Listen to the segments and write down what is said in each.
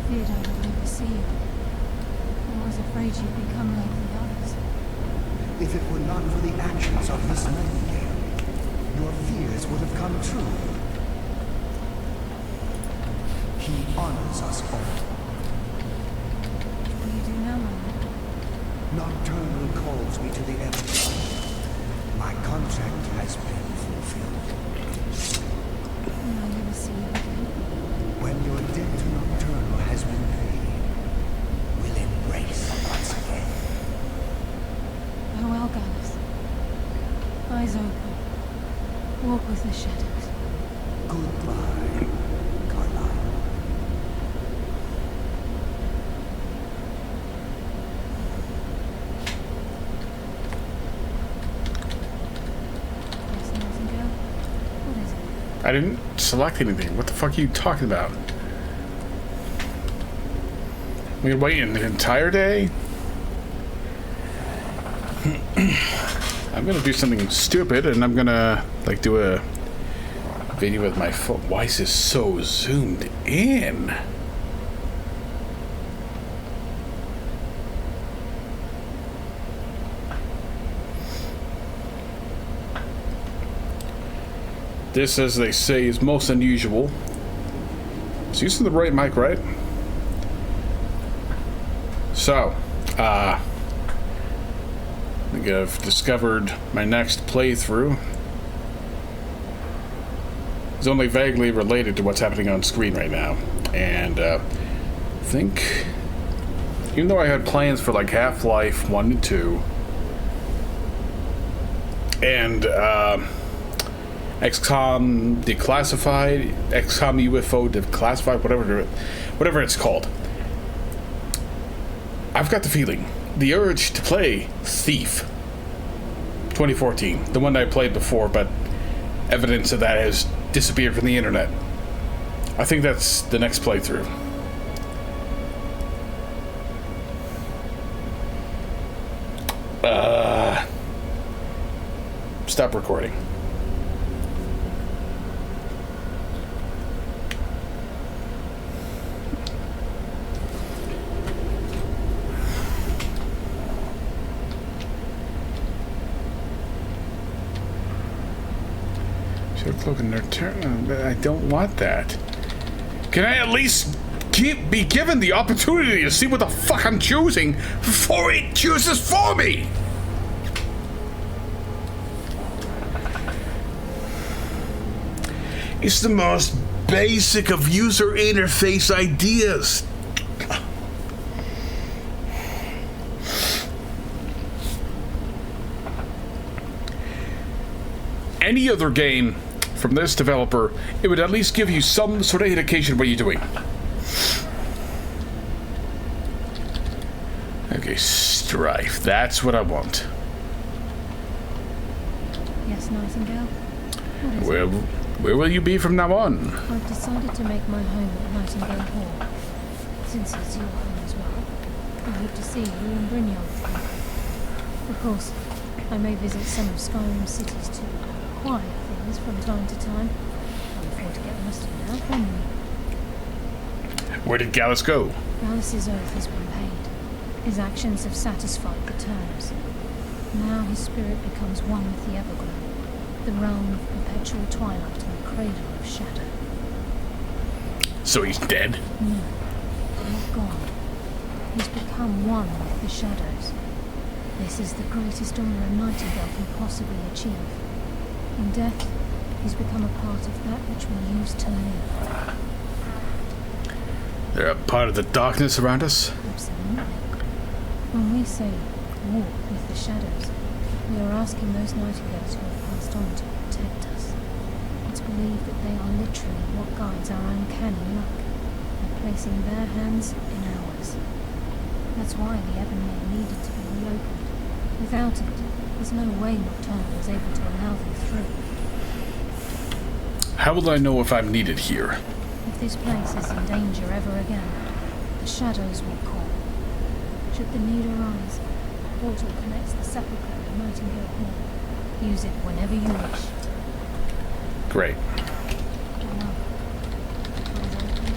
feared I would never see you. I was afraid you'd become like the others. If it were not for the actions of Miss Nightingale, your fears would have come true. He honors us all. What do you do now, Mama? Nocturnal calls me to the Empire. My contract has been fulfilled. And I'll never see you again. When your debt to Nocturnal has been paid, we'll embrace once again. Farewell, Gallus. Eyes open. Walk with the shadows. Goodbye, Carlyle. Yes, Nightingale? What is it? I didn't select anything. What the fuck are you talking about? We can wait an entire day? I'm gonna do something stupid and I'm gonna like do a video with my phone. Why is this so zoomed in? This, as they say, is most unusual. It's using the right mic, right? So, I think I've discovered my next playthrough. It's only vaguely related to what's happening on screen right now. And I think, even though I had plans for like Half-Life 1 and 2, and XCOM Declassified, XCOM UFO Declassified, whatever it's called, I've got the feeling, the urge to play Thief 2014, the one I played before, but evidence of that has disappeared from the internet. I think that's the next playthrough. Stop recording. Cloak and return. I don't want that. Can I at least be given the opportunity to see what the fuck I'm choosing before it chooses for me? It's the most basic of user interface ideas. Any other game from this developer, it would at least give you some sort of indication of what you're doing. Okay, strife. That's what I want. Yes, Nightingale? What is it? Where will you be from now on? I've decided to make my home at Nightingale Hall. Since it's your home as well, I hope to see you and Brynjar with me. Of course, I may visit some of Skyrim cities too. Quiet things from time to time. Can't afford to get rusty now, can we? Where did Gallus go? Gallus's oath has been paid. His actions have satisfied the terms. Now his spirit becomes one with the Everglow, the realm of perpetual twilight and the cradle of shadow. So he's dead? No, not gone. He's become one with the shadows. This is the greatest honor a Nightingale can possibly achieve. In death, he's become a part of that which we use to live. They're a part of the darkness around us? Absolutely. When we say walk with the shadows, we are asking those Nightingales who have passed on to protect us. It's believed that they are literally what guides our uncanny luck, by placing their hands in ours. That's why the Evermere needed to be reopened. Without it, there's no way Nocturnal was able to allow them through. How will I know if I'm needed here? If this place is in danger ever again, the shadows will call. Should the need arise, a portal connects the sepulchre and Nightingale Hall. Use it whenever you wish. Great. Eyes open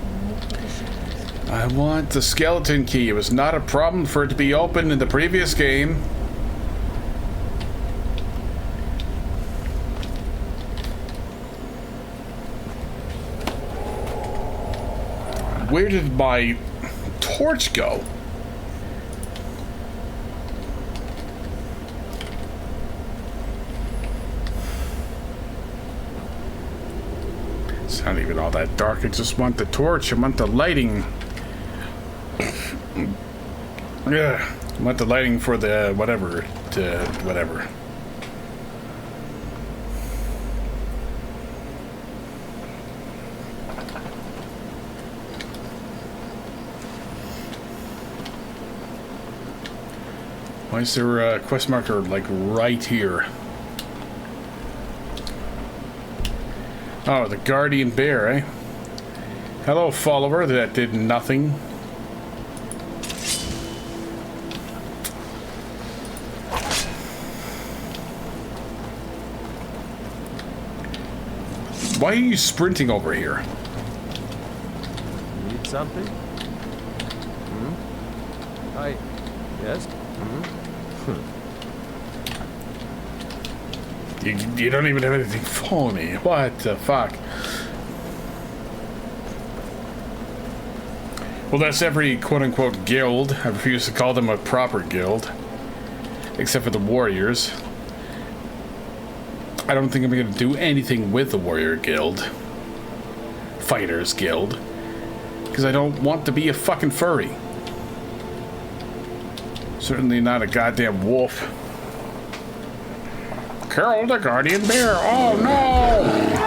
and walk with the shadows. I want the skeleton key. It was not a problem for it to be opened in the previous game. Where did my torch go? It's not even all that dark. I just want the torch. I want the lighting. Yeah, I want the lighting for the whatever to whatever. Why is there a quest marker like right here? Oh, the guardian bear, eh? Hello, follower. That did nothing. Why are you sprinting over here? Need something? Hmm? Hi. Yes? You don't even have anything for me. What the fuck? Well, that's every quote-unquote guild. I refuse to call them a proper guild. Except for the warriors. I don't think I'm going to do anything with the warrior guild. Fighters guild. Because I don't want to be a fucking furry. Certainly not a goddamn wolf. Kill the guardian bear! Oh no!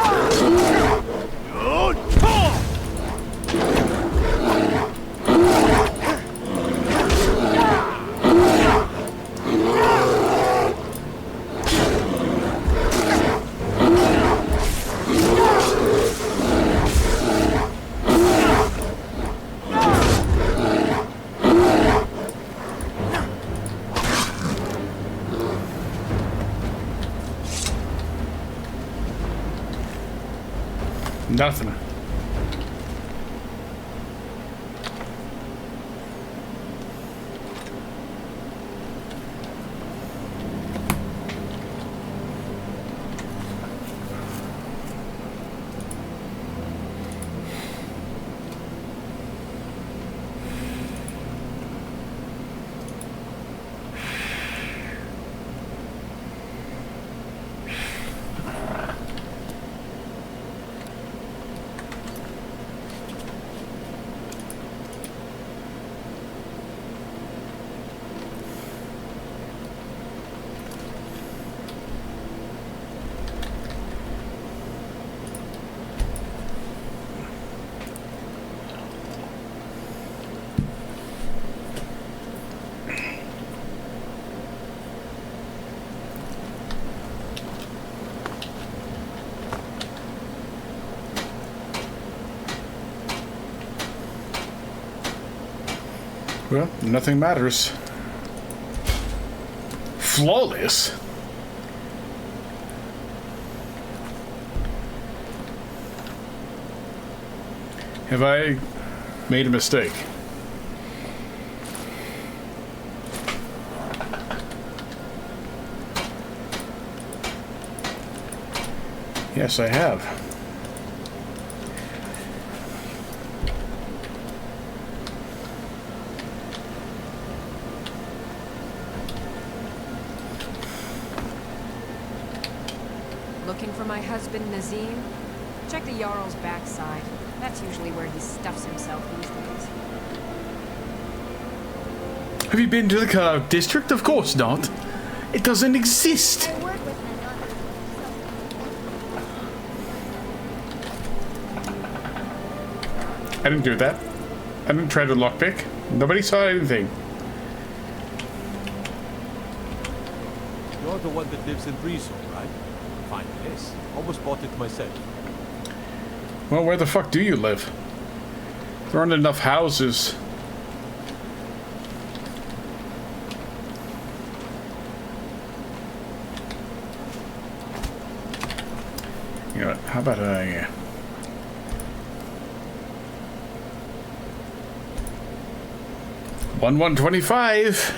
Nothing. Well, nothing matters. Flawless? Have I made a mistake? Yes, I have. Looking for my husband, Nazim? Check the Jarl's backside. That's usually where he stuffs himself these days. Have you been to the Cloud District? Of course not. It doesn't exist. I didn't do that. I didn't try to lockpick. Nobody saw anything. You're the one that lives in Rizzo, right? Fine place. Almost bought it myself. Well, where the fuck do you live? There aren't enough houses. You know what? How about I... 1/125.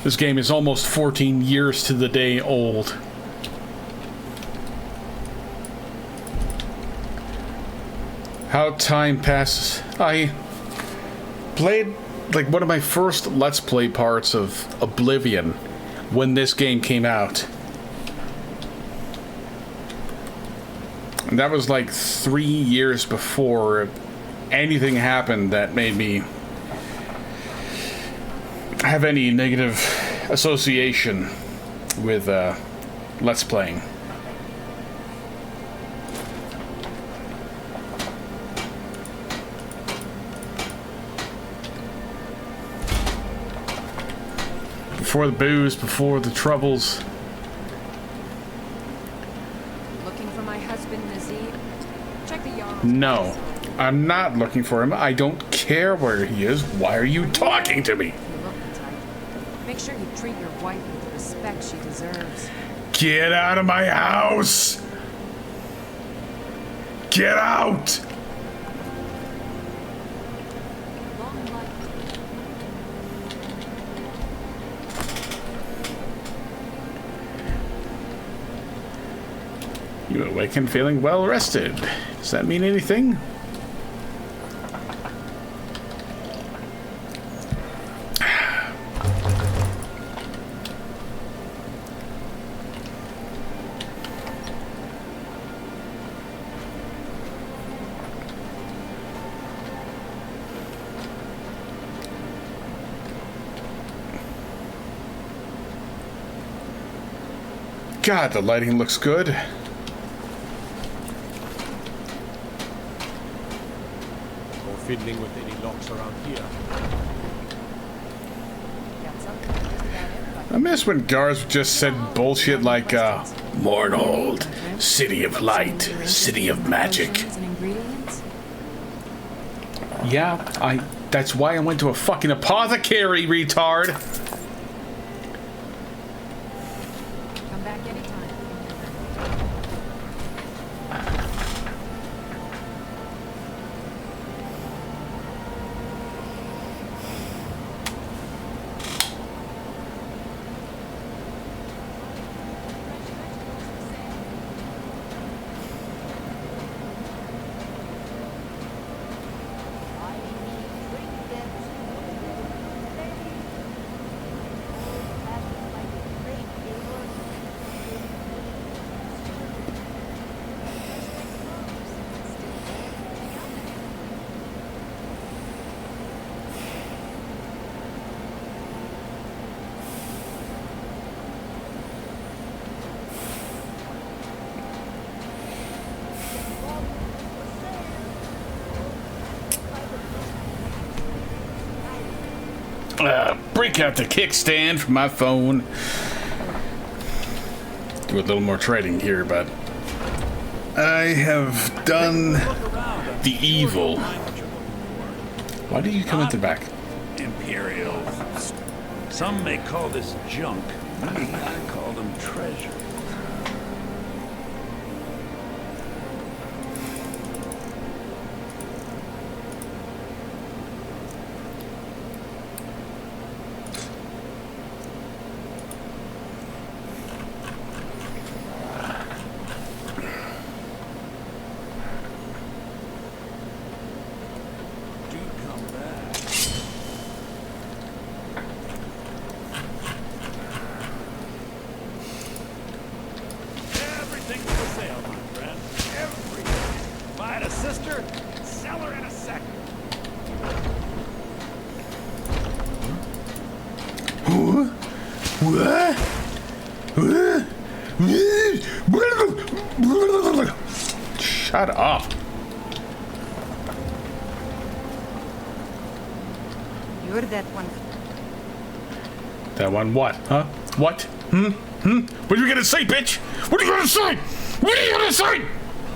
This game is almost 14 years to the day old. How time passes. I played like one of my first Let's Play parts of Oblivion when this game came out. And that was like 3 years before anything happened that made me have any negative association with Let's Playing. Before the booze, before the troubles. Looking for my husband, Nazim? Check the yard. No, I'm not looking for him. I don't care where he is. Why are you talking to me? You look the type. Make sure you treat your wife with the respect she deserves. Get out of my house! Get out! Long life. You awaken feeling well rested. Does that mean anything? God, the lighting looks good. Or fiddling with any locks around here. Got something? Just about everybody. I miss when guards just said bullshit like, Mornhold, City of Light, City of Magic. Potions and ingredients? Yeah, that's why I went to a fucking apothecary, retard. Come back anytime. Break out the kickstand from my phone. Do a little more trading here, but I have done the evil. Why did you come at the back? Imperials. Some may call this junk. Me, I call them treasure. Do come back. Everything's for sale, my friend. Everything. If I had a sister, I'd sell her in a second. Shut up. You're that one. That one what? Huh? What? What are you gonna say, bitch? What are you gonna say? What are you gonna say?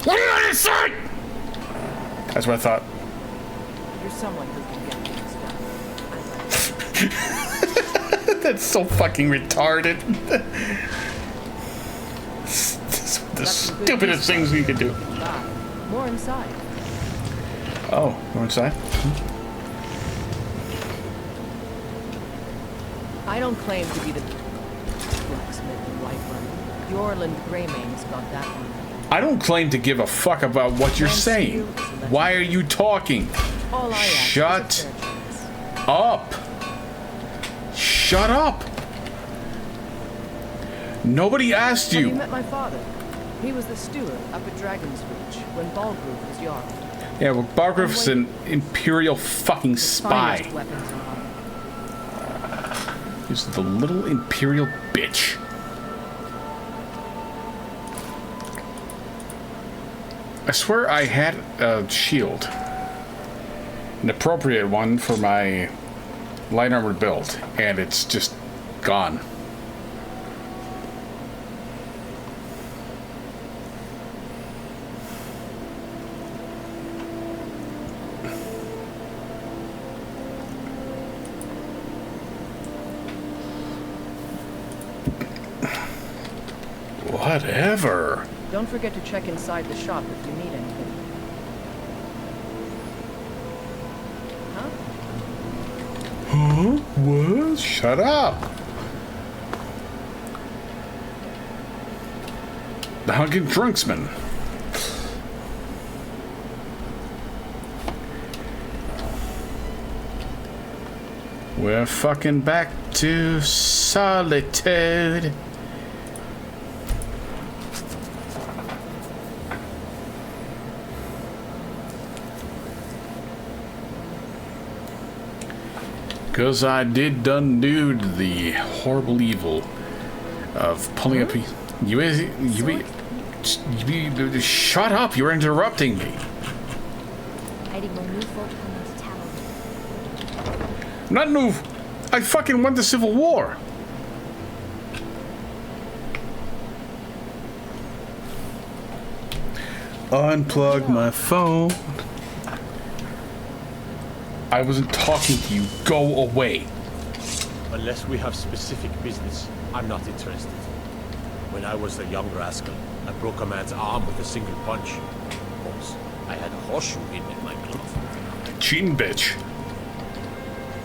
What are you gonna say? That's what I thought. You're someone who can get things done. That's so fucking retarded. the stupidest things you could do. More inside. Oh, more inside? I don't claim to be the blacksmith in Whiterun. The Orland Greymane's got that one. I don't claim to give a fuck about what you're saying. Why are you talking? All I ask Shut is a fair chance. up. Shut up. Nobody asked Have you you. met my father? He was the steward up at Dragon's Reach when Balgrove was Jarl. Yeah, well, Bargriff's an Imperial fucking spy. Finest weapons are on. He's the little Imperial bitch. I swear I had a shield. An appropriate one for my light armored build, and it's just gone. Whatever. Don't forget to check inside the shop if you need anything. Huh? Huh? What? Shut up. The Hunkin' Drunksman. We're fucking back to solitude. Because I did undo the horrible evil of pulling up. You shut up! You're interrupting me. Hiding where new folk come into town. I'm not new. I fucking won the Civil War. Unplug my phone. I wasn't talking to you. Go away. Unless we have specific business, I'm not interested. When I was a young rascal, I broke a man's arm with a single punch. Of course, I had a horseshoe hidden in my glove. Cheating bitch.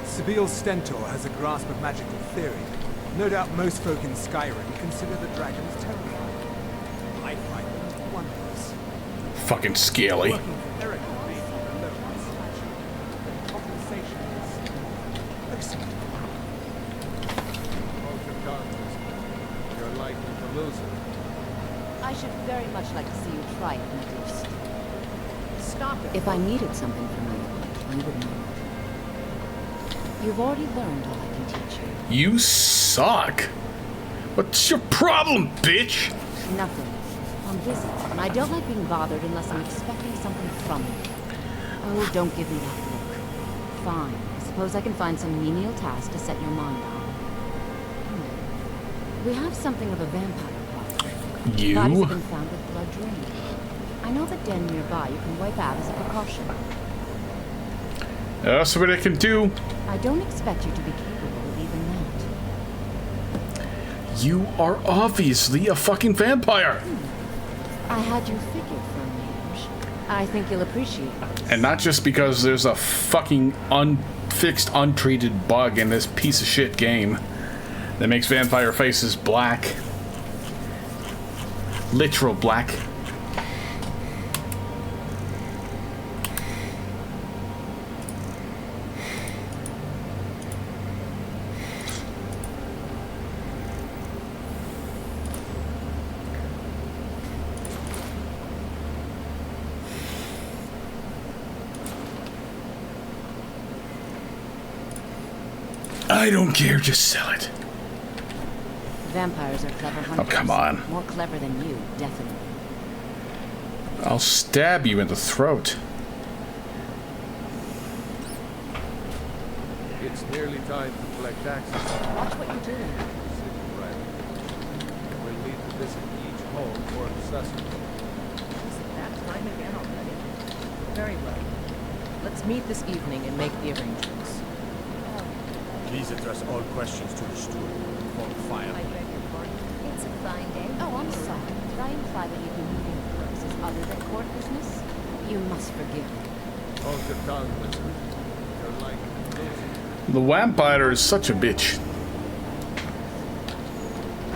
Sibyl Stentor has a grasp of magical theory. No doubt most folk in Skyrim consider the dragons terrifying. I find them wondrous. Fucking scaly. Working for Eric would be a low price fashion. Compensation is excellent. You're likely to lose it. I should very much like to see you try it, Nicholas. Stop it. If I needed something from you, you would know. You've already learned all I can teach you. You suck. What's your problem, bitch? Nothing. I'm busy, and I don't like being bothered unless I'm expecting something from you. Oh, don't give me that look. Fine. I suppose I can find some menial task to set your mind on. We have something of a vampire problem. Bodies have You? been found with blood drained. I know the den nearby you can wipe out as a precaution. That's what I can do. I don't expect you to be capable of even that. You are obviously a fucking vampire. I had you figured for a mage. I think you'll appreciate it. And not just because there's a fucking unfixed, untreated bug in this piece of shit game that makes vampire faces black. Literal black. I don't care, just sell it. Vampires are clever hunters. Oh, come on. More clever than you, definitely. I'll stab you in the throat. It's nearly time to collect taxes. Watch what you're doing. Right. We'll need to visit each home for assessment. Is it that time again already? Very well. Let's meet this evening and make the arrangements. Please address all questions to the steward before the fire. I beg your pardon. It's a fine day. Oh, I'm sorry. Did I imply that you'd be moving for purposes other than court business? You must forgive me. Hold your tongue, wizard. You're like The vampire is such a bitch.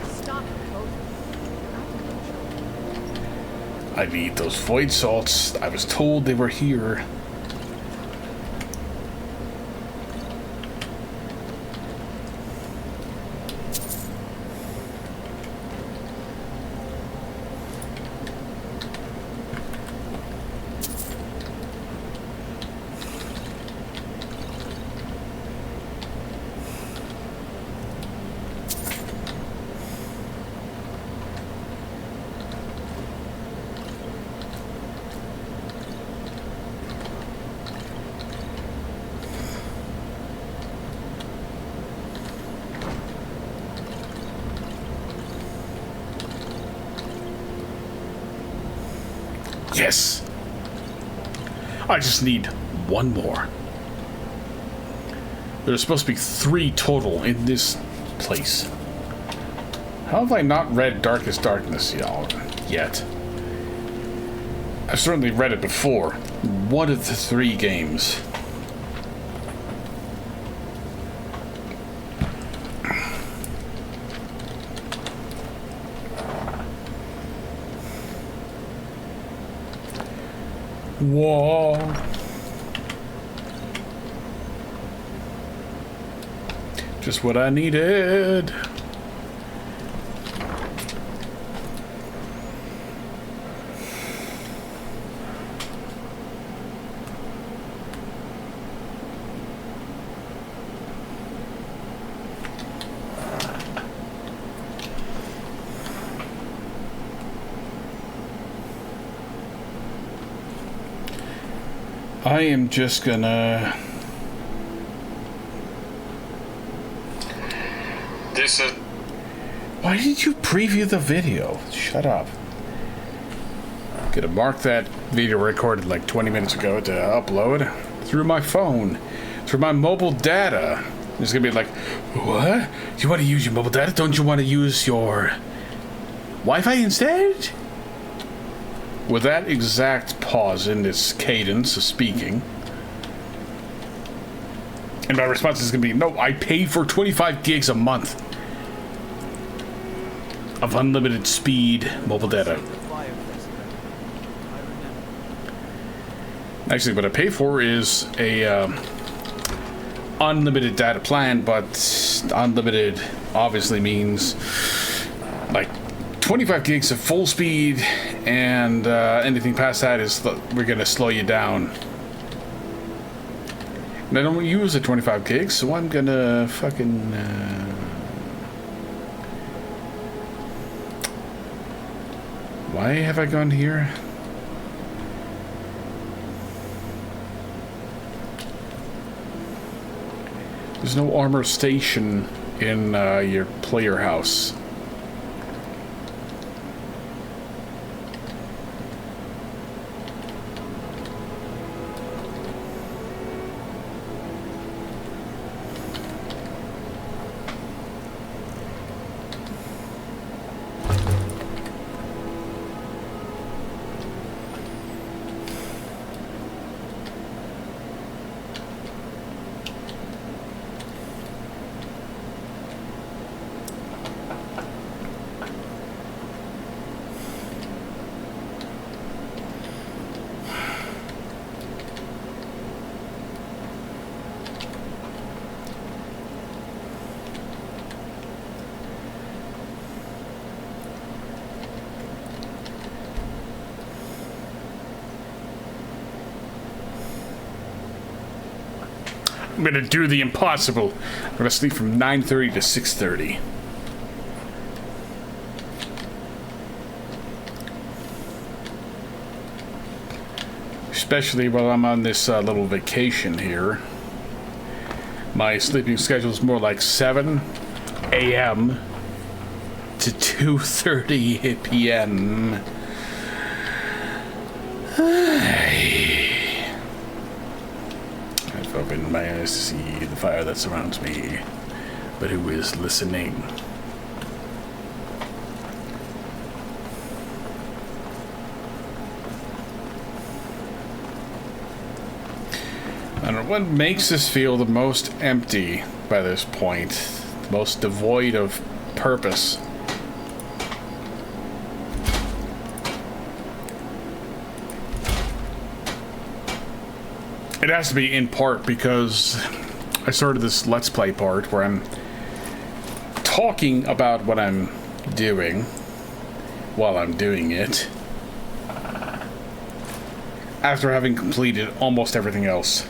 Stop it, both. I need those void salts. I was told they were here. Yes! I just need one more. There's supposed to be 3 total in this place. How have I not read Darkest Darkness yet? I've certainly read it before. One of the 3 games. Whoa. Just what I needed. I am just gonna... This is... Why did you preview the video? Shut up. Gonna mark that video recorded like 20 minutes ago to upload through my phone, through my mobile data. It's gonna be like, what? You want to use your mobile data? Don't you want to use your Wi-Fi instead? With that exact pause in this cadence of speaking, and my response is going to be, no, I pay for 25 gigs a month of unlimited speed mobile data. Actually, what I pay for is a unlimited data plan, but unlimited obviously means like 25 gigs of full speed, and anything past that is we're gonna slow you down. And I don't use the 25 gigs, so I'm gonna fucking why have I gone here? There's no armor station in your player house. I'm gonna do the impossible. I'm gonna sleep from 9:30 to 6:30. Especially while I'm on this little vacation here. My sleeping schedule is more like 7 a.m. to 2:30 p.m. I've opened my eyes to see the fire that surrounds me, but who is listening? what makes this feel the most empty by this point, the most devoid of purpose. It has to be in part because I started this Let's Play part where I'm talking about what I'm doing while I'm doing it, after having completed almost everything else.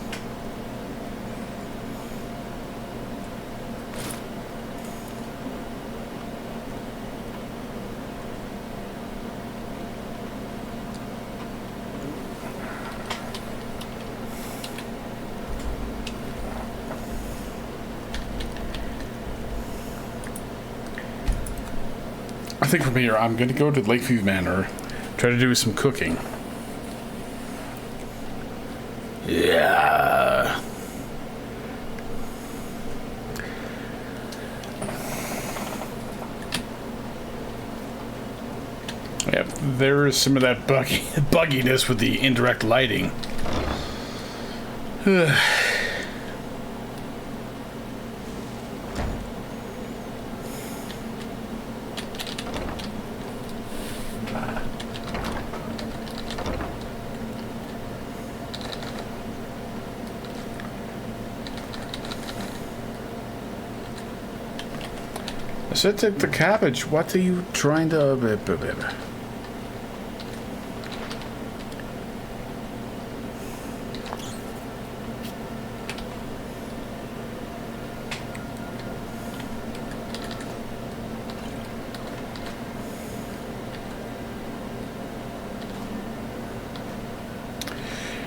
I think from here, I'm going to go to Lakeview Manor, try to do some cooking. Yeah. Yep, there is some of that bugginess with the indirect lighting. I said take the cabbage. What are you trying to...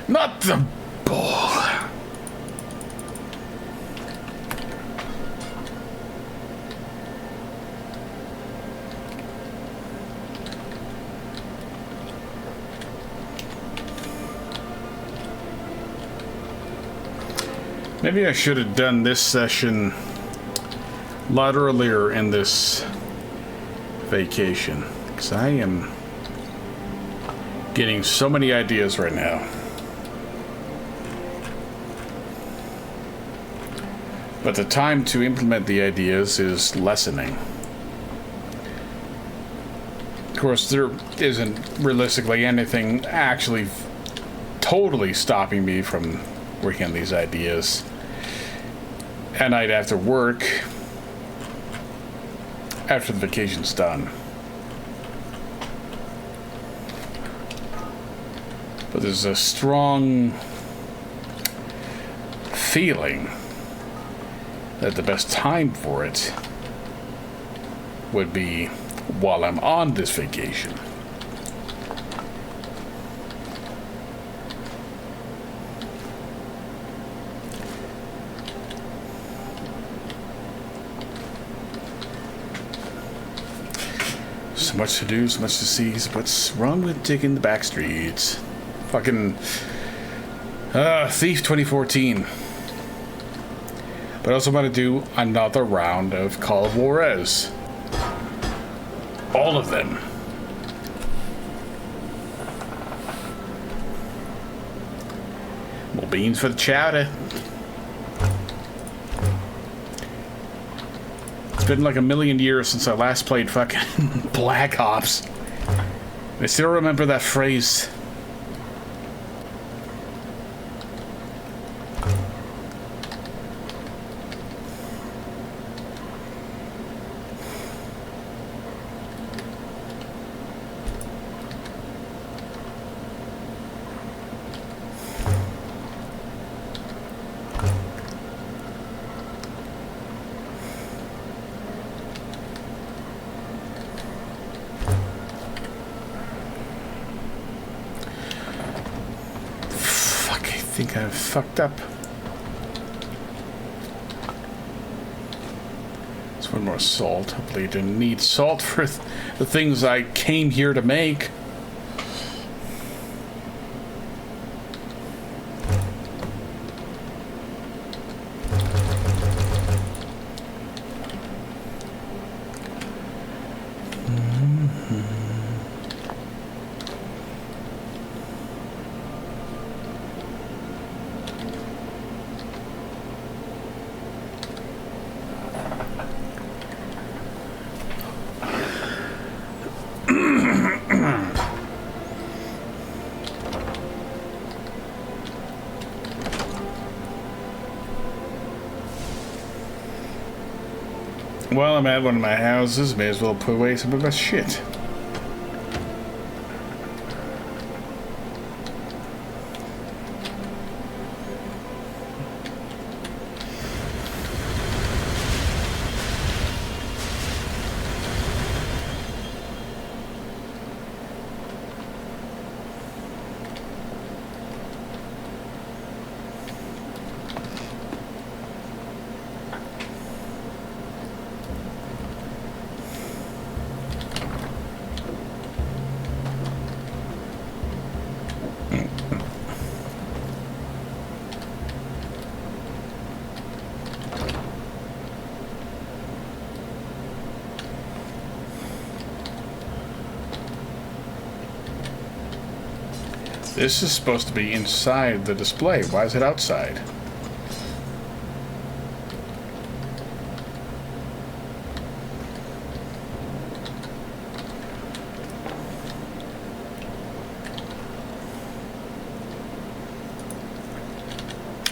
Not the ball. Maybe I should have done this session a lot earlier in this vacation, because I am getting so many ideas right now. But the time to implement the ideas is lessening. Of course, there isn't realistically anything actually totally stopping me from working on these ideas at night after work, after the vacation's done. But there's a strong feeling that the best time for it would be while I'm on this vacation. So much to do, so much to see. So what's wrong with digging the back streets? Fucking Thief 2014. But I also want to do another round of Call of Juarez. All of them. More beans for the chowder. It's been like a million years since I last played fucking Black Ops. I still remember that phrase. I think I've fucked up. There's one more salt. Hopefully I didn't need salt for the things I came here to make. While I'm at one of my houses, may as well put away some of my shit. This is supposed to be inside the display. Why is it outside?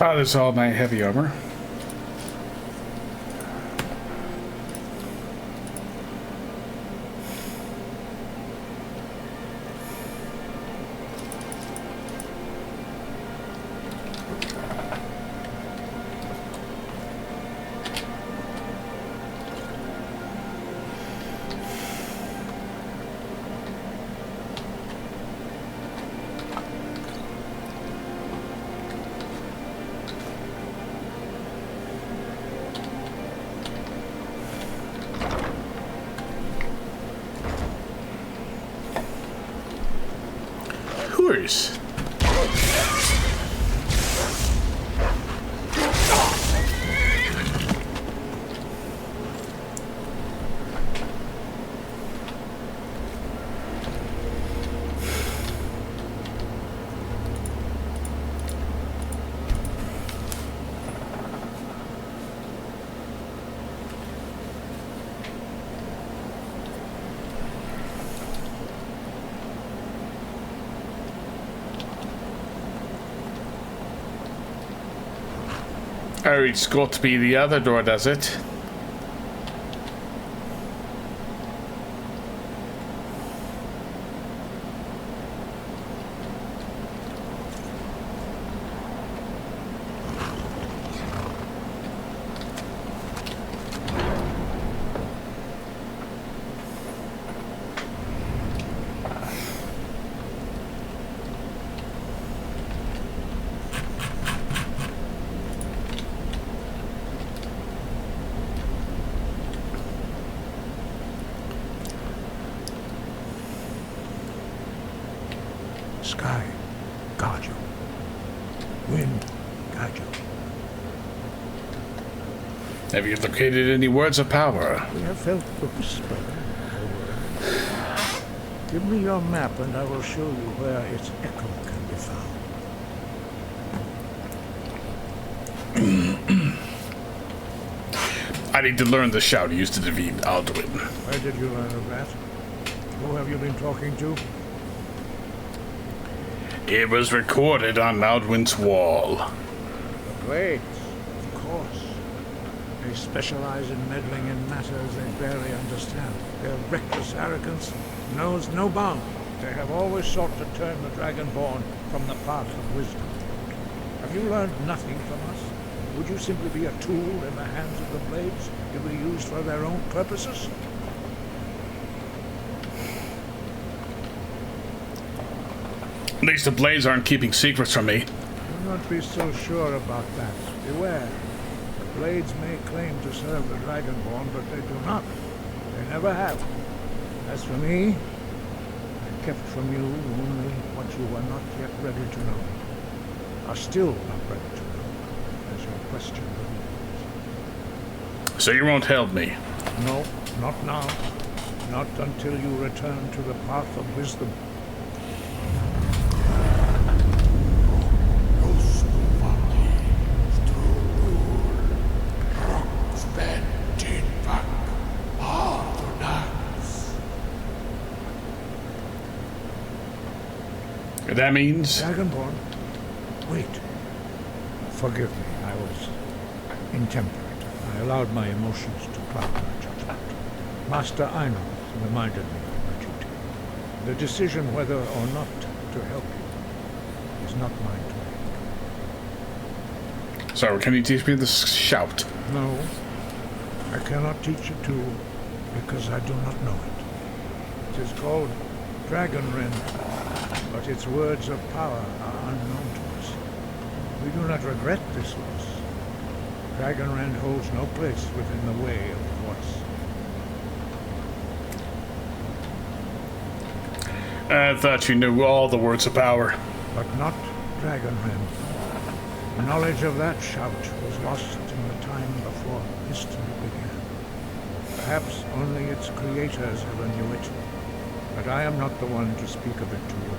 Ah, there's all my heavy armor. Who's? Oh, it's got to be the other door, does it? Sky, guard you. Wind, guide you. Have you located any words of power? We have felt books spoken. Give me your map and I will show you where its echo can be found. I need to learn the shout used to defeat Alduin. Where did you learn of that? Who have you been talking to? It was recorded on Alduin's wall. The Blades, of course. They specialize in meddling in matters they barely understand. Their reckless arrogance knows no bounds. They have always sought to turn the Dragonborn from the path of wisdom. Have you learned nothing from us? Would you simply be a tool in the hands of the Blades to be used for their own purposes? At least the Blades aren't keeping secrets from me. Do not be so sure about that. Beware. The Blades may claim to serve the Dragonborn, but they do not. They never have. As for me, I kept from you only what you were not yet ready to know. Are still not ready to know, as your question reveals. So you won't help me? No, not now. Not until you return to the path of wisdom. That means? Dragonborn, wait. Forgive me, I was intemperate. I allowed my emotions to cloud my judgment. Master Einar reminded me of my duty. The decision whether or not to help you is not mine to make. So, can you teach me the shout? No, I cannot teach it to you because I do not know it. It is called Dragon Rend, but its words of power are unknown to us. We do not regret this loss. Dragon Rend holds no place within the way of the voice. I thought you knew all the words of power. But not Dragon Rend. Knowledge of that shout was lost in the time before history began. Perhaps only its creators ever knew it, but I am not the one to speak of it to you.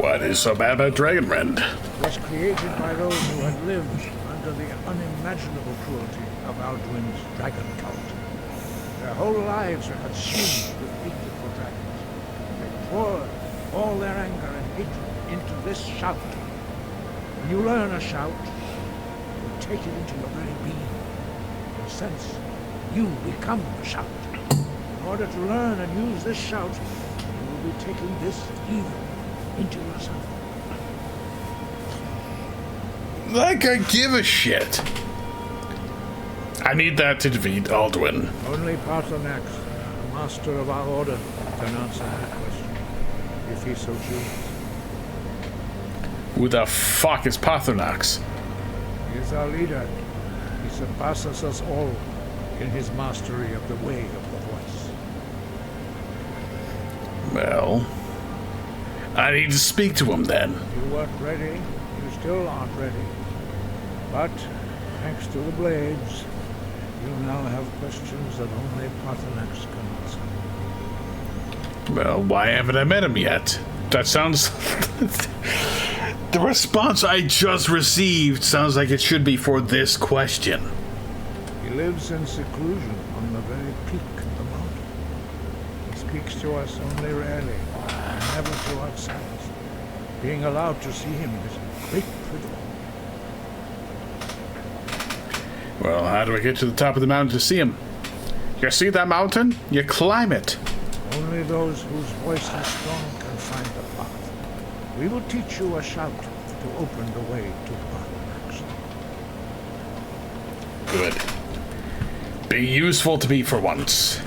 What is so bad about Dragon Rend? It was created by those who had lived under the unimaginable cruelty of Alduin's dragon cult. Their whole lives were consumed with hatred for dragons. They poured all their anger and hatred into this shout. When you learn a shout, you take it into your very being. In a sense, you become the shout. In order to learn and use this shout, you will be taking this evil into yourself. Like I give a shit. I need that to defeat Alduin. Only Patronax, the master of our order, can answer that question, if he so chooses. Who the fuck is Patronax? He is our leader. He surpasses us all in his mastery of the way of the voice. Well, I need to speak to him then. You weren't ready. You still aren't ready. But, thanks to the blades, you now have questions that only Patronax can answer. Well, why haven't I met him yet? That sounds... The response I just received sounds like it should be for this question. He lives in seclusion on the very peak of the mountain. He speaks to us only rarely, and never to outsiders. Being allowed to see him is a great privilege. Well, how do I get to the top of the mountain to see him? You see that mountain? You climb it. Only those whose voice is strong can find the path. We will teach you a shout to open the way to Patronax. Good. Be useful to me for once.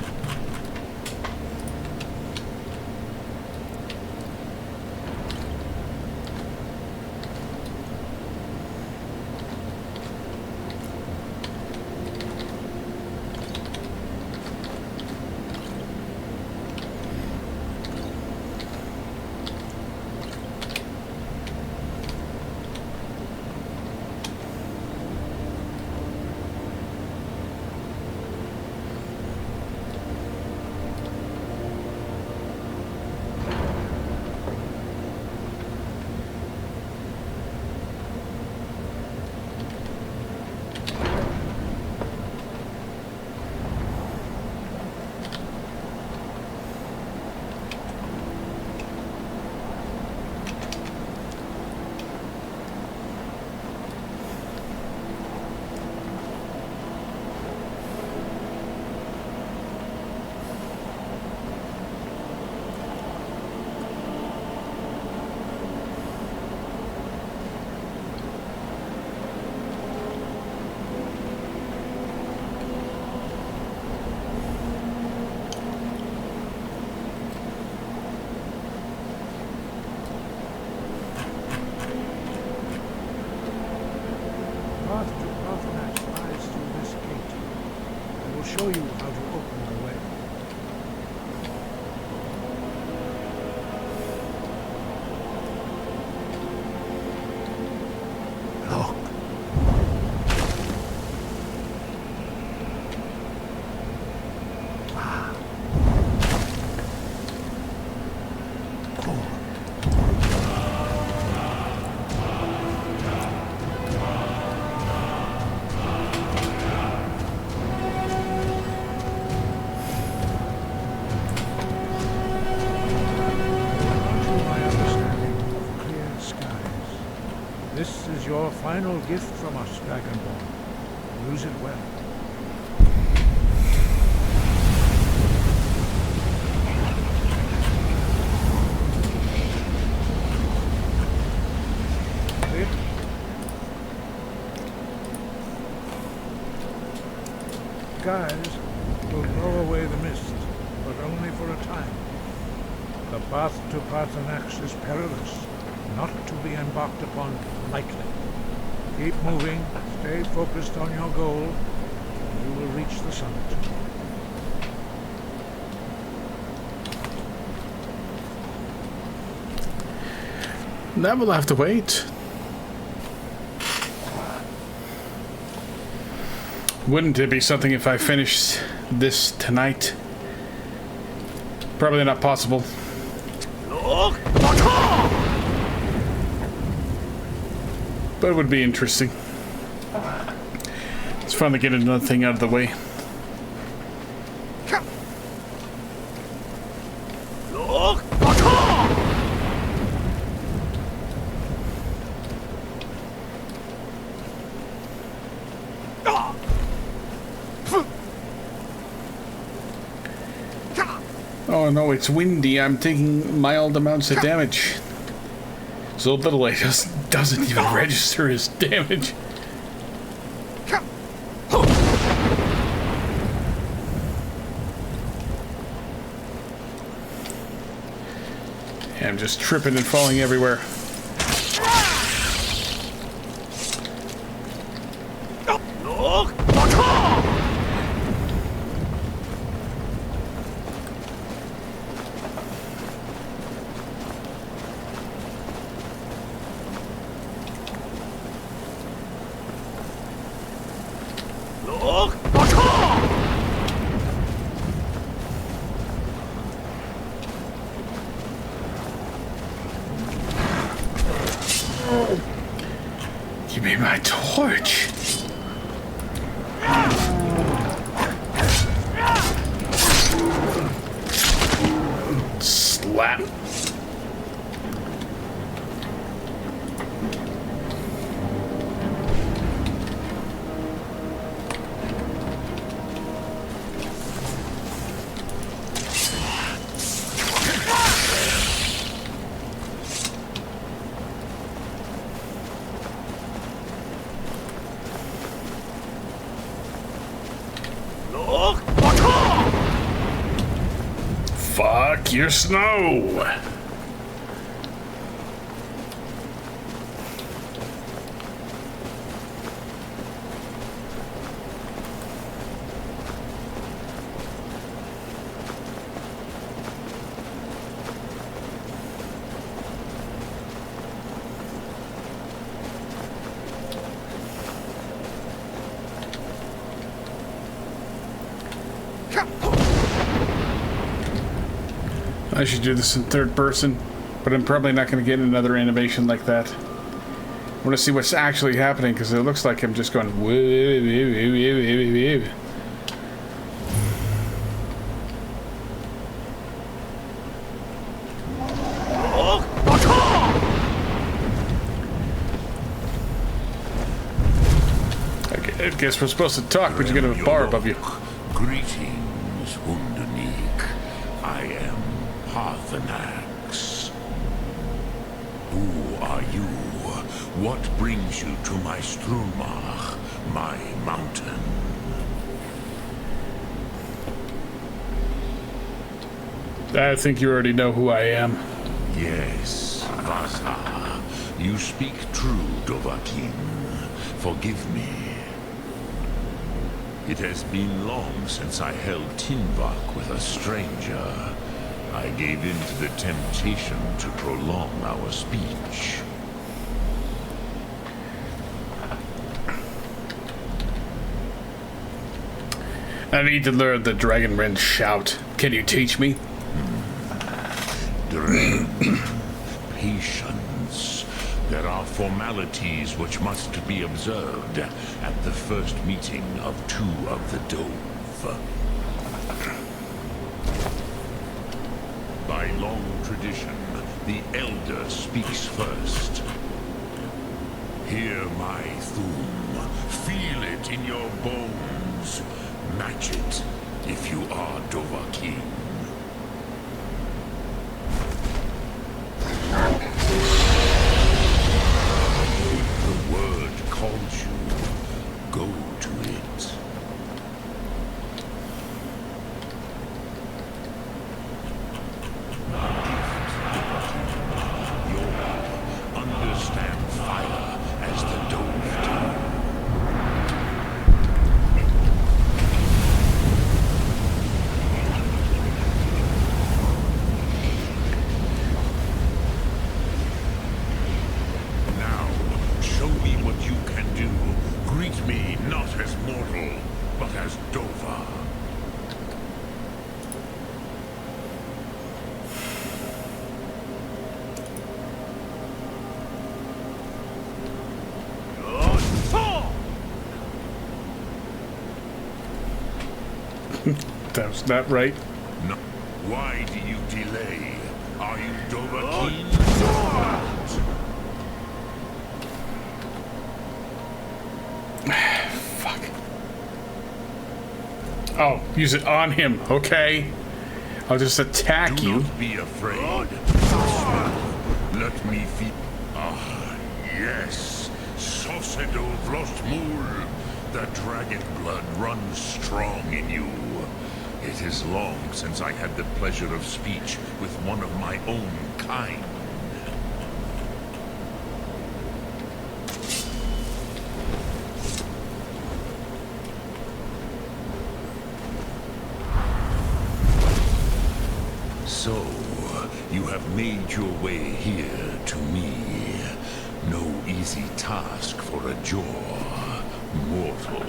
Show you how to open the way. Look. Ah. Cool. This is your final gift from us, Dragonborn. Use it well. skies will blow away the mist, but only for a time. The path to Parthenax is perilous, not to be embarked upon lightly. Keep moving, stay focused on your goal, and you will reach the summit. That will have to wait. Wouldn't it be something if I finished this tonight? Probably not possible. But it would be interesting. It's fun to get another thing out of the way. Oh no, it's windy. I'm taking mild amounts of damage. So little it just doesn't even register as damage. Yeah, I'm just tripping and falling everywhere. Give me my torch. Slap. Fuck your snow! I should do this in third person, but I'm probably not going to get another animation like that. I want to see what's actually happening, because it looks like I'm just going woo, woo, woo, woo, woo, woo, woo. I guess we're supposed to talk, but you got a bar above you. Greetings, Underneek. I am Parthenax. Who are you? What brings you to my Strumach, my mountain? I think you already know who I am. Yes, Vaza. You speak true, Dovahkiin. Forgive me. It has been long since I held Tinvak with a stranger. I gave in to the temptation to prolong our speech. I need to learn the Dragon Wrench shout. Can you teach me? Patience. There are formalities which must be observed at the first meeting of two of the Dove. By long tradition, the Elder speaks first. Hear my Thum. Feel it in your bones. Match it if you are Dovahkiin. The word calls you. Go to it. Dova. That's not right. No. Why do you delay? Are you Dovahkiin? Fuck. Oh, use it on him, okay? I'll just attack Do you. not be afraid. Let me feel. Ah, yes. Sosedo Vlostmul. The dragon blood runs strong in you. It is long since I had the pleasure of speech with one of my own kind. So, you have made your way here to me. No easy task for a jaw, mortal.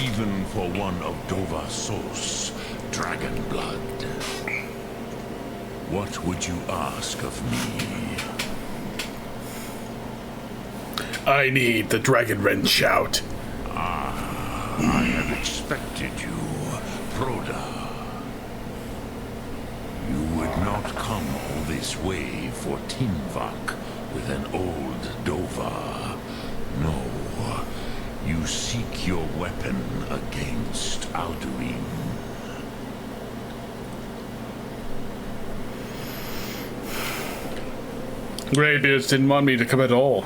Even for one of Dovahsos, dragon blood. What would you ask of me? I need the dragon wren shout. I have expected you, Proda. You would not come all this way for Tinvak with an old Dova. No. You seek your weapon against Alduin. Greybeards didn't want me to come at all.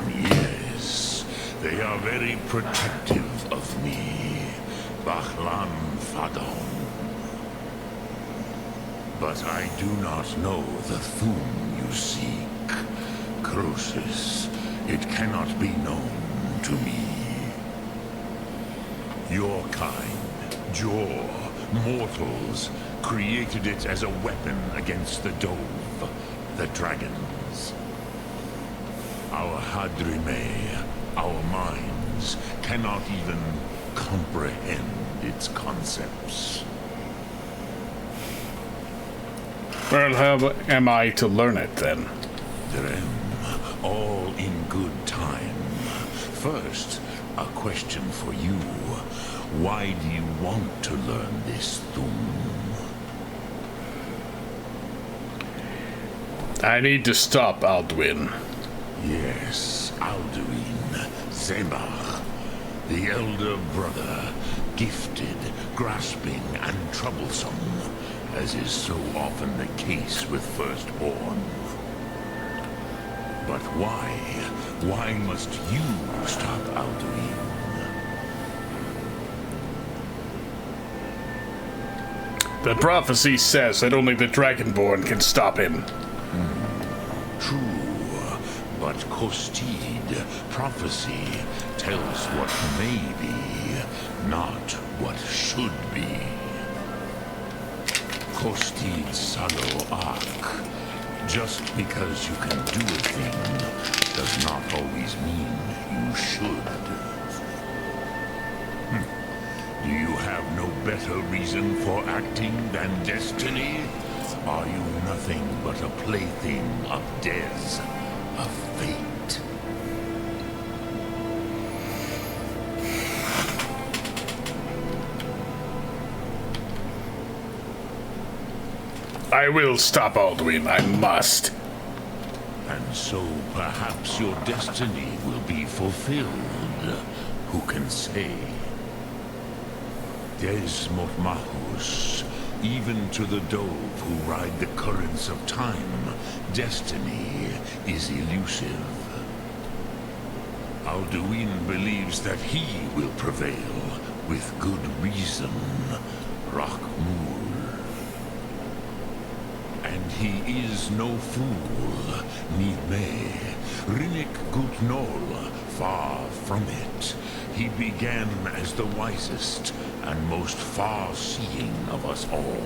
Yes, they are very protective of me. Bachlan Fadon. But I do not know the Thum you seek. Croesus, it cannot be known to me. Your kind, Jor, mortals, created it as a weapon against the Dove, the dragons. Our Hadrime, our minds, cannot even comprehend its concepts. Well, how am I to learn it then? Drem, all in good time. First, a question for you. Why do you want to learn this Thum? I need to stop Alduin. Yes, Alduin, Zebach, the elder brother, gifted, grasping, and troublesome, as is so often the case with firstborn. But why? Why must you stop Alduin? The prophecy says that only the Dragonborn can stop him. True, but Kostid, prophecy, tells what may be, not what should be. Kostid Salo Ak. Just because you can do a thing does not always mean you should. Do you have no better reason for acting than destiny? Are you nothing but a plaything of Des, of fate? I will stop Alduin. I must. And so perhaps your destiny will be fulfilled. Who can say? Des Motmahus, even to the Dove who ride the currents of time, destiny is elusive. Alduin believes that he will prevail, with good reason. Rakmul. And he is no fool, Nidme. Rinnik Gutnol, far from it. He began as the wisest and most far-seeing of us all.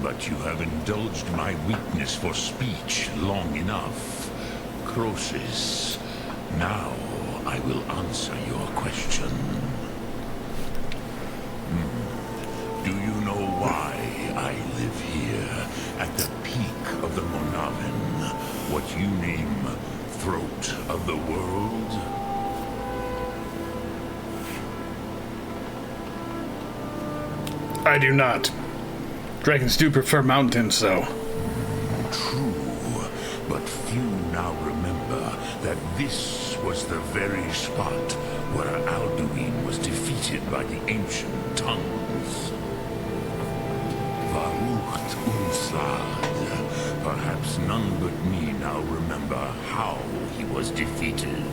But you have indulged my weakness for speech long enough. Croesus, now I will answer your question. I do not. Dragons do prefer mountains, though. True, but few now remember that this was the very spot where Alduin was defeated by the ancient tongues. Varucht Unslad. Perhaps none but me now remember how he was defeated.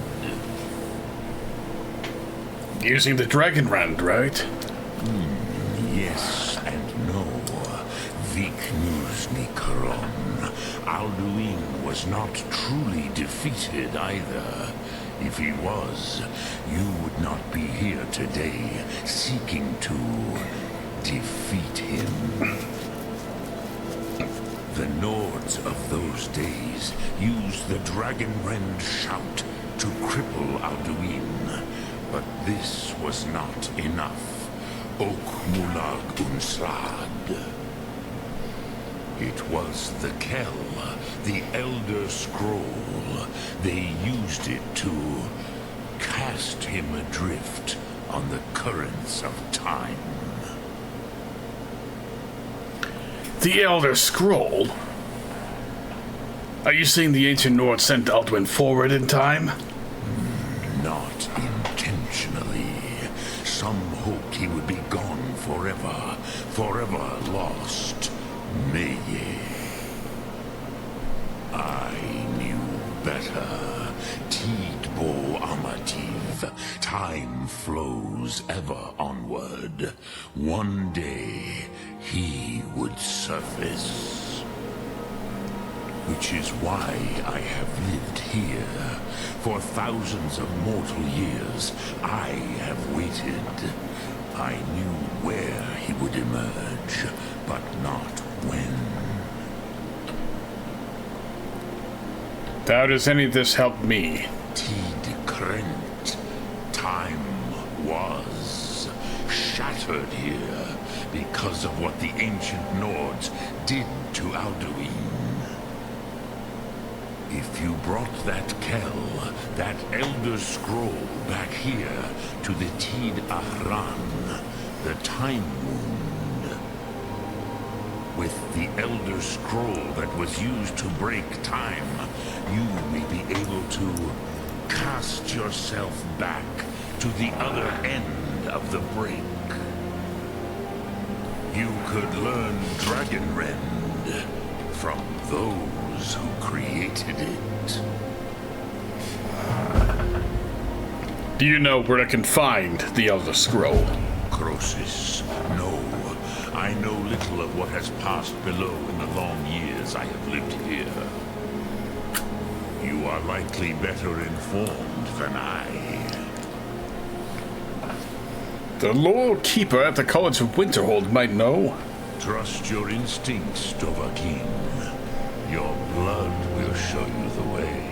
Using the Dragon Rand, right? Yes and no. Viknusni Karon. Alduin was not truly defeated either. If he was, you would not be here today seeking to defeat him. The Nords of those days used the Dragon Rend shout to cripple Alduin. But this was not enough. Ok Mulag Unslad. It was the Kell, the Elder Scroll. They used it to cast him adrift on the currents of time. The Elder Scroll? Are you saying the ancient Nords sent Alduin forward in time? Not intentionally. Some hoped he would be gone forever, forever lost. May I knew better. Tidbo Amativ. Time flows ever onward. One day he would surface. Which is why I have lived here. For thousands of mortal years, I have waited. I knew where he would emerge, but not when. How does any of this help me? Tid Krent. Time was shattered here because of what the ancient Nords did to Alduin. If you brought that Kell, that Elder Scroll back here to the Tid Ahran, the Time Wound, with the Elder Scroll that was used to break time, you may be able to cast yourself back to the other end of the break. You could learn Dragon Rend from those who created it. Do you know where I can find the Elder Scroll? Croesus, no. I know little of what has passed below in the long years I have lived here. You are likely better informed than I. The Lord Keeper at the College of Winterhold might know. Trust your instincts, Dovahkiin. Your blood will show you the way.